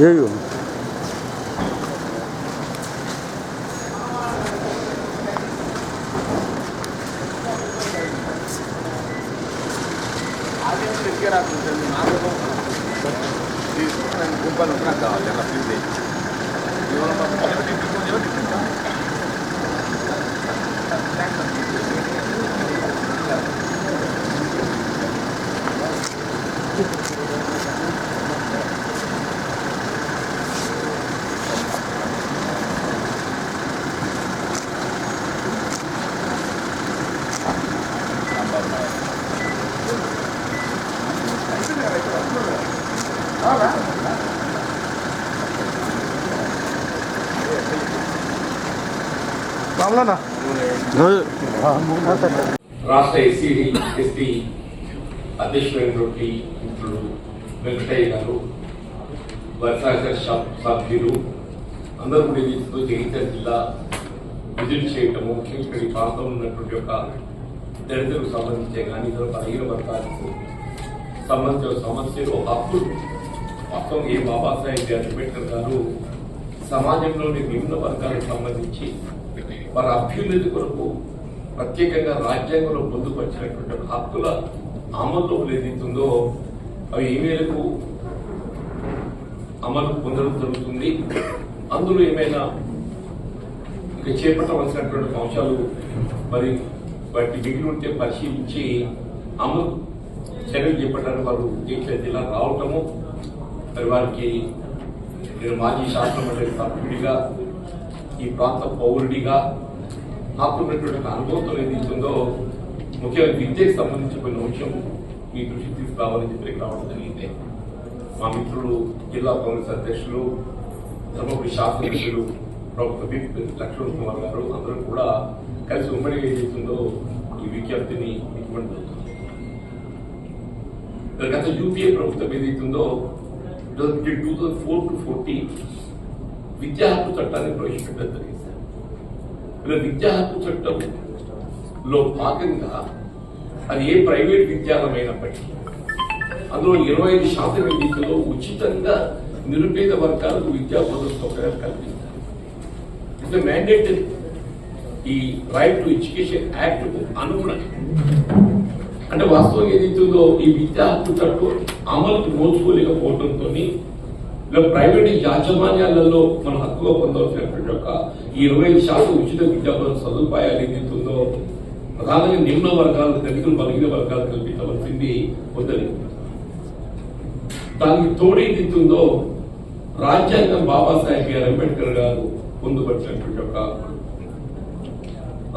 ఏయో రాష్ట్ర SCD ST అధ్యక్షులైనటువంటి మిత్రులు వెంకటయ్య గారు, వర్షాకర్ సభ్యులు అందరూ కూడా దీంతో జగిత్యాల జిల్లా విజిట్ చేయటము, ముఖ్యంగా ఈ ప్రాంతంలో ఉన్నటువంటి యొక్క దళితులకు సంబంధించే కానీ ఇతర బలహీన వర్గాలకు సంబంధించిన సమస్యలు, హక్కులు వాస్తవం ఏ బాబాసాహెబ్ అంబేద్కర్ గారు సమాజంలోని నిమ్న వర్గాలకు సంబంధించి వారి అభ్యున్నతి కొరకు ప్రత్యేకంగా రాజ్యాంగంలో పొందుపరిచినటువంటి హక్కుల అమలు ఏదైతుందో అవి ఏ మేరకు అమలు పొందడం జరుగుతుంది, అందులో ఏమైనా ఇక చేపట్టవలసినటువంటి అంశాలు మరి వాటి మిగిలి ఉంటే పరిశీలించి అమలు చర్యలు చేపట్టడానికి వారు జగిత్యాల జిల్లా రావటము, మరి వారికి నేను మాజీ శాసనమండలి సభ్యుడిగా ఈ ప్రాంత పౌరుడిగా నాకున్నటువంటి అనుభవంతో ఏదైతుందో ముఖ్యంగా విద్యకు సంబంధించి కొన్ని అంశం మీ దృష్టికి తీసుకురావాలని చెప్పి రావడం జరిగింది. మా మిత్రులు జిల్లా కాంగ్రెస్ అధ్యక్షులు, ధర్మపురి శాసనసభ్యులు ప్రభుత్వ లక్ష్మణ్ కుమార్ గారు అందరూ కూడా కలిసి ఉమ్మడిగా ఏదైతుందో ఈ విజ్ఞప్తిని ఇవ్వడం జరుగుతుంది. గత యూపీఏ ప్రభుత్వం ఏదైతుందో 2004 to 14 విద్యా హక్కు చట్టాన్ని ప్రవేశపెట్టడం జరిగింది. ఇలా విద్యా హక్కు చట్టంలో భాగంగా అది ఏ ప్రైవేట్ విద్యాలయమైనప్పటికీ అందులో 25% విద్యలో ఉచితంగా నిరుపేద వర్గాలకు విద్యా భద్రత సౌకర్యాలు కల్పిస్తారు. It's mandatory. ఈ రైట్ టు ఎడ్యుకేషన్ యాక్ట్ అనుగుణంగా అంటే వాస్తవం ఏదైతుందో ఈ విద్యా హక్కు చట్టం అమలుకు నోచుకోలేకపోవడంతో ప్రైవేట్ యాజమాన్యాలలో మన హక్కుగా పొందవలసినటువంటి యొక్క ఈ 25% ఉచిత విద్యా సదుపాయాలు ఏదైతుందో ప్రధానంగా నిమ్న వర్గాలు, దళితులు, బలహీన వర్గాలు కల్పించవలసింది వద్దని దానికి తోడేదితుందో రాజ్యాంగం బాబాసాహెబ్ బిఆర్ అంబేద్కర్ గారు పొందుపరిచినటువంటి యొక్క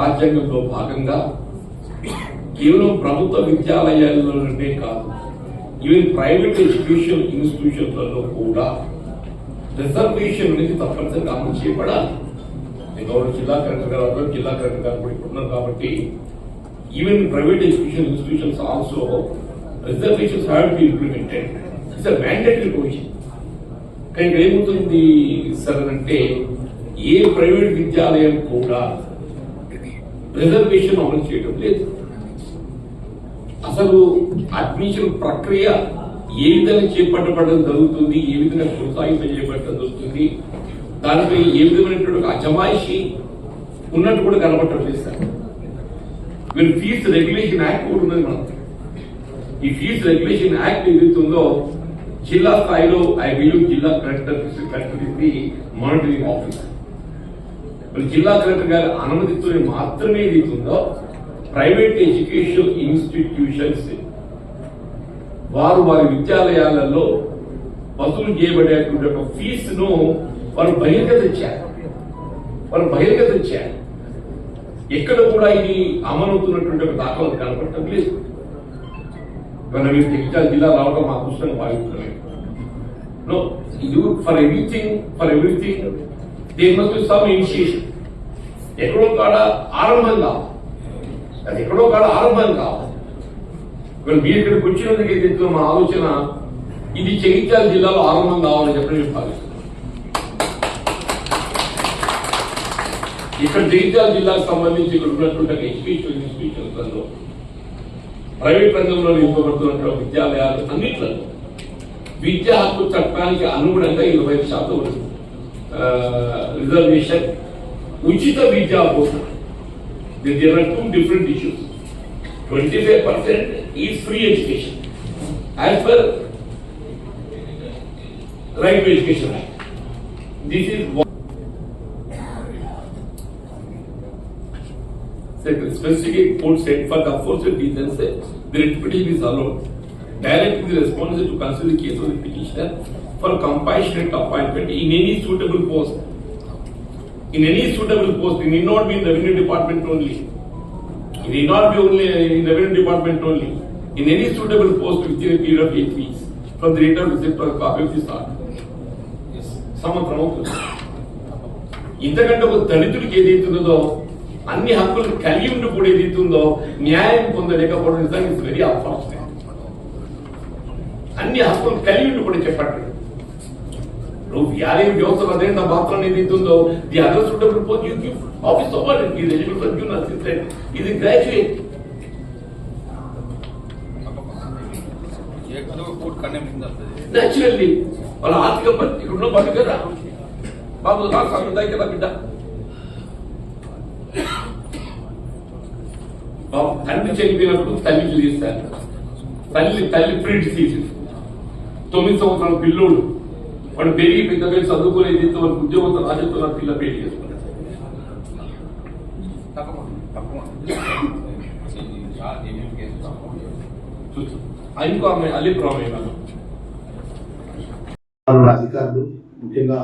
రాజ్యాంగంలో భాగంగా కేవలం ప్రభుత్వ విద్యాలయాలలోనే కాదు, ఈవెన్ ప్రైవేట్ ఎడ్యుకేషన్ ఇన్స్టిట్యూషన్లలో కూడా రిజర్వేషన్ అనేది తప్పనిసరిగా అమలు చేయబడాలి. గౌరవ జిల్లా కలెక్టర్ గారు, జిల్లా కలెక్టర్ గారు కూడా ఉన్నారు కాబట్టి even private education institutions also reservations have to be implemented. It's a mandatory provision. కానీ ఇక్కడ ఏమవుతుంది సార్ అంటే ఏ ప్రైవేట్ విద్యాలయం కూడా రిజర్వేషన్ అమలు చేయడం లేదు. అసలు అడ్మిషన్ ప్రక్రియ ఏ విధంగా చేపట్టబడడం జరుగుతుంది, ఏ విధంగా కొనసాగింపు చేపట్టడం జరుగుతుంది, దానిపై ఏ విధమైనటువంటి అజమాయిషి ఉన్నట్టు కూడా కనబడటం లేదు సార్. మీరు ఫీజు రెగ్యులేషన్ యాక్ట్ కూడా ఉన్నది. మనం ఈ ఫీజు రెగ్యులేషన్ యాక్ట్ ఏదైతుందో జిల్లా స్థాయిలో ఐ బిలీవ్ జిల్లా కలెక్టర్ మానిటరింగ్ ఆఫీసర్ జిల్లా కలెక్టర్ గారి అనుమతితో మాత్రమే ఏదైతుందో ప్రైవేట్ ఎడ్యుకేషన్ ఇన్స్టిట్యూషన్స్ వారు వారి విద్యాలయాలలో వసూలు చేయబడేటువంటి ఒక ఫీజును వారు బహిర్గతించారు. ఎక్కడ కూడా ఇది అమలవుతున్నటువంటి ఒక దాఖలు కనపడటం లేదు. మన మీరు జగిత్యాల జిల్లా రావడం మా దృష్టిని భావిస్తున్నాం. For everything there must be some initiation. ఎక్కడో కాడ ఆరంభం కావాలి. మీరు ఇక్కడికి వచ్చినందుకు ఏదైతే మా ఆలోచన ఇది జగిత్యాల జిల్లాలో ఆరంభం కావాలని చెప్పి నేను భావిస్తున్నాను. ఇక్కడ జగిత్యాల జిల్లాకు సంబంధించి ఇక్కడ ఉన్నటువంటి ఎడ్యుకేషన్ ఇన్స్టిట్యూషన్స్లలో ప్రైవేట్ రంగంలో నింపబడుతున్నటువంటి విద్యాలయాలు అన్నిట్లలో విద్యా హక్కు చట్టానికి అనుగుణంగా 25% రిజర్వేషన్, ఉచిత విద్యా బోధన. There are two different issues. 25% is free education as per Right to Education Act. This is what specific court said for the aforesaid reasons the repetition is allowed. Directing the respondent to consider the case of the petitioner for compassionate appointment in any suitable post. In any suitable post, it need not be in the revenue department only. It need not be only in the revenue department only. In any suitable post within a period of 8 weeks from the date of receipt for a copy of this order. సంవత్సరం అవుతుంది. ఇంతకంటే ఒక దళితుడికి ఏదైతుందో అన్ని హక్కులు కలిగి ఉండి కూడా ఏదైతుందో న్యాయం పొందలేకపోవడం నిజంగా ఇట్స్ వెరీ అన్ఫార్చునేట్. అన్ని హక్కులు కలిగి ఉండి కూడా చెప్పండి. నువ్వు వ్యాలీ వ్యవస్థలో అదే నా మాత్రం ఏదైతుందో the other suitable post you give office over it is eligible for junior assistant, ఇది గ్రాడ్యుయేట్. నేచురల్లీ వాళ్ళ ఆర్థిక పరిస్థితి ఉన్న బాబు కదా, బాబు సాగుతాయి కదా బిడ్డ. బాబు తండ్రి చనిపోయినప్పుడు తల్లికి తీస్తారు, తల్లి ప్రింట్ తీసి 9 సంవత్సరాల పిల్లోడు వాడు పెరిగి పెద్ద పేరు చదువుకునేది వాళ్ళకి ఉద్యోగంతో రాజుతో నా పిల్ల పెళ్లి చేసుకున్నాడు. ఇంకో ఆమె అలీపురం అధికారులు, ముఖ్యంగా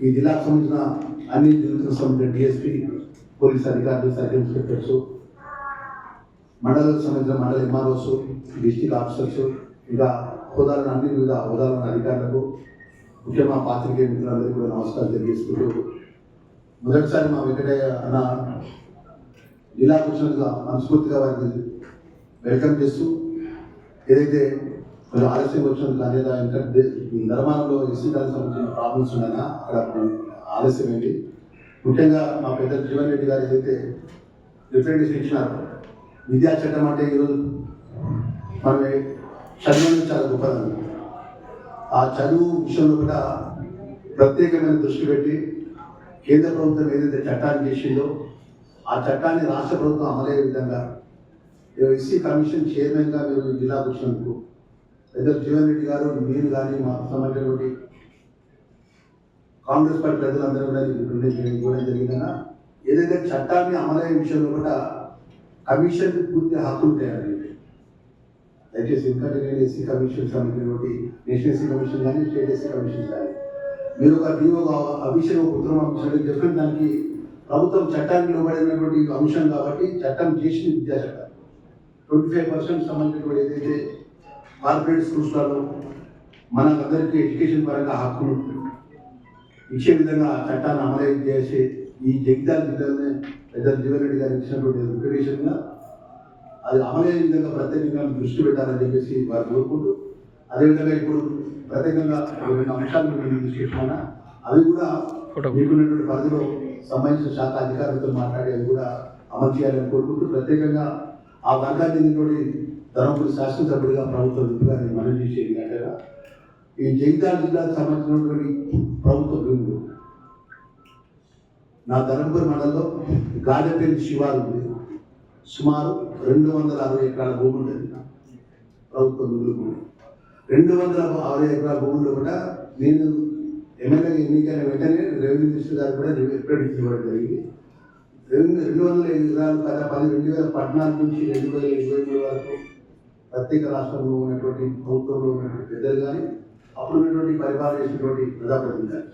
ఈ జిల్లాకు సంబంధించిన అన్ని జిల్లాలకు సంబంధించిన డిఎస్పీ, పోలీస్ అధికారులు, సర్కిల్ ఇన్స్పెక్టర్స్, మండలాలకు సంబంధించిన మండల ఎంఆర్ఓస్, డిస్ట్రిక్ట్ ఆఫీసర్స్, ఇంకా హోదాలను అన్ని వివిధ హోదాలను అధికారులకు, ముఖ్యంగా పాత్రికేయ మిత్రులందరికీ కూడా నమస్కారం తెలియజేసుకుంటూ, మొదటిసారి మా వెంకటయ్య అన్న జిల్లాకు వచ్చినందుగా మనస్ఫూర్తిగా వారికి వెల్కమ్ చేస్తూ, ఏదైతే కొంచెం ఆలస్యం వచ్చినందుకు అనేది ఎందుకంటే ధర్మానంలో ఎస్సీ దానికి సంబంధించిన ప్రాబ్లమ్స్ ఉన్నాయన్నా అక్కడ ఆలస్యమైంది. ముఖ్యంగా మా పెద్ద జీవన్ రెడ్డి గారు ఏదైతే రిప్రజెంటేషన్ ఇచ్చినారో, విద్యా చట్టం అంటే ఈరోజు మనం చదువు చాలా గొప్పదని, ఆ చదువు విషయంలో కూడా ప్రత్యేకమైన దృష్టి పెట్టి కేంద్ర ప్రభుత్వం ఏదైతే చట్టాన్ని చేసిందో ఆ చట్టాన్ని రాష్ట్ర ప్రభుత్వం అమలయ్యే విధంగా ఎస్సీ కమిషన్ చైర్మన్గా మీరు జిల్లాకు వచ్చినందుకు పెద్ద జీవన్ రెడ్డి గారు, మీరు కానీ మాకు సంబంధించినటువంటి కాంగ్రెస్ పార్టీ ప్రజలందరూ కూడా ఇవ్వడం జరిగిందన్నా, ఏదైతే చట్టాన్ని అమలయ్యే విషయంలో కూడా కమిషన్ పూర్తి హక్కులు ఉంటాయండి. దయచేసి ఎందుకంటే నేను ఎస్సీ కమిషన్ సంబంధించినటువంటి నేషనల్ ఎస్సీ కమిషన్ కానీ స్టేట్ ఎస్సీ కమిషన్ కానీ మీరు ఒక డిఓ అభిషేక ఉత్తరం అంశాలు డిఫరెంట్ దానికి ప్రభుత్వం చట్టానికి ఇవ్వబడినటువంటి అంశం కాబట్టి చట్టం చేసిన విద్యా చట్టం 25% సంబంధించినటువంటి ఏదైతే కార్పొరేట్ స్కూల్స్లలో మనకందరికీ ఎడ్యుకేషన్ పరంగా హక్కులు ఇచ్చే విధంగా చట్టాన్ని అమలు చేసే ఈ జగిత్యాల జిల్లాలోనే పెద్ద జీవన్ రెడ్డి గారు ఇచ్చినటువంటి రికమెండేషన్గా అది అమలయ్యే విధంగా ప్రత్యేకంగా దృష్టి పెట్టాలని చెప్పేసి వారు కోరుకుంటూ, అదేవిధంగా ఇప్పుడు ప్రత్యేకంగా 2 అంశాలు మేము తీసుకుంటున్నా, అవి కూడా మీకున్నటువంటి పరిధిలో సంబంధించిన శాఖ అధికారులతో మాట్లాడి అవి కూడా అమలు చేయాలని కోరుకుంటూ, ప్రత్యేకంగా ఆ వర్గాన్ని చెందినటువంటి ధర్మపురి శాసనసభ్యుడిగా ప్రభుత్వ విధిగా నేను మనవి చేసేది అంటే ఈ జగిత్యాల జిల్లాకు సంబంధించినటువంటి ప్రభుత్వ భూములు నా ధర్మపురి మండలంలో గాడెపల్లి శివారు ఉంది, సుమారు 260 ఎకరాల భూమి ఉంటుంది ప్రభుత్వ భూములు. 260 ఎకరాల భూముల్లో కూడా నేను ఎమ్మెల్యే ఎన్నికైన వెంటనే రెవెన్యూ మినిస్టర్ గారు కూడా రిప్రజెంట్ ఇవ్వడం జరిగింది. 200 ఎకరాలు కదా 2014 నుంచి 2023 వరకు ప్రత్యేక రాష్ట్రంలో ఉన్నటువంటి ప్రభుత్వంలో ఉన్నటువంటి పెద్దలు కానీ అప్పుడు ఉన్నటువంటి పరిపాలన చేసినటువంటి ప్రజాప్రతినిధులు కానీ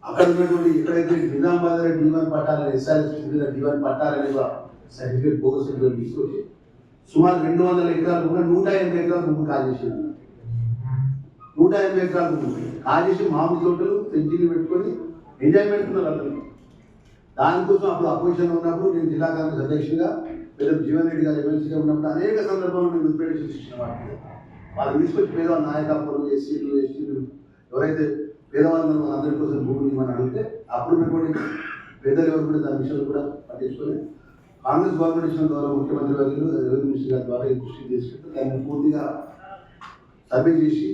అక్కడ ఉన్నటువంటి ఎక్కడైతే నిజామాబాద్ D1 పట్టాలని ఎస్ఆర్ఎస్ D1 పట్టాలని సర్టిఫికేట్ బోగస్ సర్టిఫికేట్ తీసుకొచ్చి సుమారు 200 ఎకరాలు కూడా 180 ఎకరాల భూమి కాల్ చేసేది. 180 ఎకరాల భూమి కాల్ చేసి మామిడి తోటలు పెంచిలు పెట్టుకొని ఎంజాయ్మెంట్ ఉన్నారు అందరూ. దానికోసం అప్పుడు అపోజిషన్ ఉన్నప్పుడు నేను జిల్లా కాంగ్రెస్ అధ్యక్షుడిగా పెద్ద జీవన్ రెడ్డి గారు ఎమ్మెల్సీగా ఉన్నప్పుడు అనేక సందర్భాల్లో నేను రిప్రజెంటేషన్ ఇచ్చిన వాటికి వాళ్ళు తీసుకొచ్చి పేదవాళ్ళ నాయకత్వం ఎస్సీలు ఎవరైతే పేదవాళ్ళు అందరి కోసం భూమిని మనం అడిగితే అప్పుడున్నటువంటి పెద్దలు ఎవరు కూడా దాని విషయంలో కూడా పట్టించుకొని కాంగ్రెస్ గవర్నమెంట్ ఇచ్చిన ద్వారా ముఖ్యమంత్రి వర్యులు రెవెన్యూ మినిస్టర్ గారి ద్వారా దృష్టి తీసుకుంటే దాన్ని పూర్తిగా సర్వే చేసి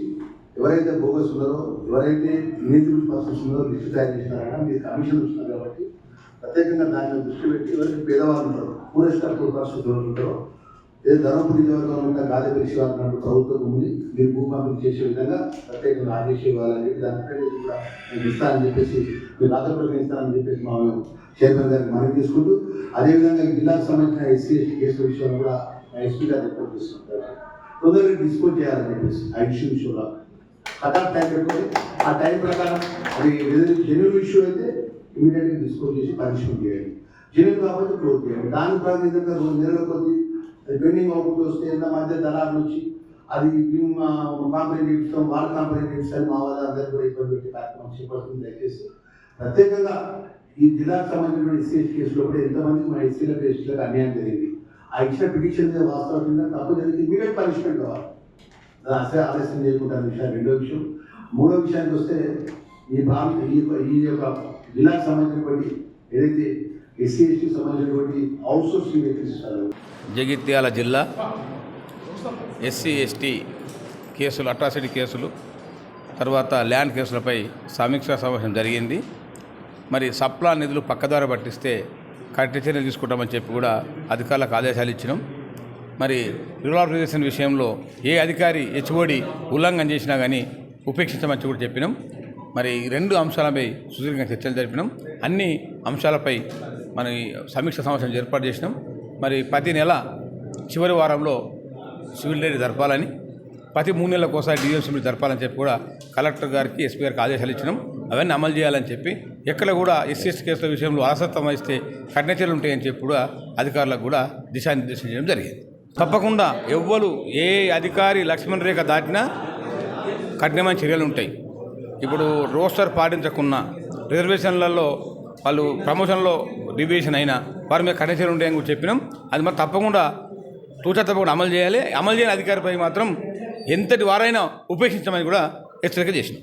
ఎవరైతే బోగస్ ఉన్నారో, ఎవరైతే ఇనేజిబుల్ పర్సన్స్ ఉన్నారో లిస్టు తయారు చేసినారో మీరు కమిషన్ ఇస్తున్నారు కాబట్టి ప్రత్యేకంగా దాన్ని దృష్టి పెట్టి ఎవరైతే పేదవాళ్ళు ఉంటారో, పూరెస్ట్ ఆఫ్ పూర్ పరిస్థితులు ఉంటారో, ఏ ధర్మపురి నియోజకవర్గంలో ఉన్న గాదెపల్లి శివారు ప్రభుత్వ భూమిని మీరు భూ పంపిణీ చేసే విధంగా ప్రత్యేకంగా ఆదేశం ఇవ్వాలని చెప్పి దాని కూడా నేను ఇస్తానని చెప్పేసి మీరు రాత్రి ఇస్తానని చెప్పేసి మా చైర్మన్ గారికి మనవి తీసుకుంటూ, అదేవిధంగా ఈ జిల్లాకు సంబంధించిన ఎస్సీ ఎస్టీ కేసుల విషయంలో కూడా ఎస్పీ గారు రిపోర్ట్ చేస్తుంటారు. తొందరగా డిస్పోజ్ చేయాలని చెప్పేసి ఆ ఇష్యూ విషయంలో కటాఫ్ టైం పెట్టుకొని ఆ టైం ప్రకారం అది జెన్యున్ ఇష్యూ అయితే ఇమీడియట్గా డిస్పోజ్ చేసి పనిష్మెంట్ చేయండి, జెన్యున్ కాకపోతే క్లోజ్ చేయండి. దాని ప్రాతినిధ్యంగా 2 నెలల కొద్ది అది పెండింగ్ అవుట్ వస్తే ఎంత మధ్య దళాలు వచ్చి అది కాంప్లైంట్ ఇస్తాం, వాళ్ళ కాంప్లైంట్ ఇస్తాం, మా వాళ్ళ అందరూ కూడా ఇబ్బంది పెట్టి కార్యక్రమం చేపడుతుంది. దయచేసి ప్రత్యేకంగా ఈ జిల్లాకు సంబంధించిన ఎస్సీ కేసులో కూడా ఎంతమంది మన ఎస్సీల కేసులకు అన్యాయం జరిగింది, ఆ ఇచ్చిన పిటిషన్ మీద వాస్తవంగా తప్పు జరిగింది, ఇమీడియట్ పనిష్మెంట్ కావాలి. అసలు ఆలస్యం చేయకుండా విషయాలు. రెండో విషయం, మూడో విషయానికి వస్తే ఈ యొక్క జిల్లాకు సంబంధించినటువంటి ఏదైతే ఎస్సీ ఎస్టీ సంబంధించినటువంటి అవుట్ సోర్సింగ్ ఇస్తారు. జగిత్యాల జిల్లా ఎస్సీ ఎస్టీ కేసులు, అట్రాసిటీ కేసులు, తర్వాత ల్యాండ్ కేసులపై సమీక్షా సమావేశం జరిగింది. మరి సప్లా నిధులు పక్కదారి పట్టిస్తే కఠిన చర్యలు తీసుకుంటామని చెప్పి కూడా అధికారులకు ఆదేశాలు ఇచ్చినాం. మరి రిలాక్సేషన్ విషయంలో ఏ అధికారి హెచ్ఓడి ఉల్లంఘన చేసినా కానీ ఉపేక్షించమని కూడా చెప్పినాం. మరి 2 అంశాలపై సుదీర్ఘంగా చర్చలు జరిపినాం. అన్ని అంశాలపై మన సమీక్ష సమావేశం ఏర్పాటు చేసినాం. మరి ప్రతి నెల చివరి వారంలో సివిల్ డైరీ జరపాలని, ప్రతి 3 నెలలకు ఒకసారి డివిజన్ సివిల్ జరపాలని చెప్పి కూడా కలెక్టర్ గారికి, ఎస్పీ గారికి ఆదేశాలు ఇచ్చినాం. అవన్నీ అమలు చేయాలని చెప్పి, ఎక్కడ కూడా ఎస్సీ ఎస్టీ కేసుల విషయంలో అలసత్వం వహిస్తే కఠిన చర్యలు ఉంటాయని చెప్పి కూడా అధికారులకు కూడా దిశానిర్దేశం చేయడం జరిగింది. తప్పకుండా ఎవ్వరు ఏ అధికారి లక్ష్మణ్ రేఖ దాటినా కఠినమైన చర్యలు ఉంటాయి. ఇప్పుడు రోస్టర్ పాటించకున్న రిజర్వేషన్లలో వాళ్ళు ప్రమోషన్లో డివియేషన్ అయినా వారి మీద కఠిన చర్యలు ఉంటాయని కూడా చెప్పినాం. అది మరి తప్పకుండా తప్పకుండా అమలు చేయాలి. అమలు చేయని అధికారిపై మాత్రం ఎంతటి వారైనా ఉపేక్షించమని కూడా హెచ్చరిక చేసినాం.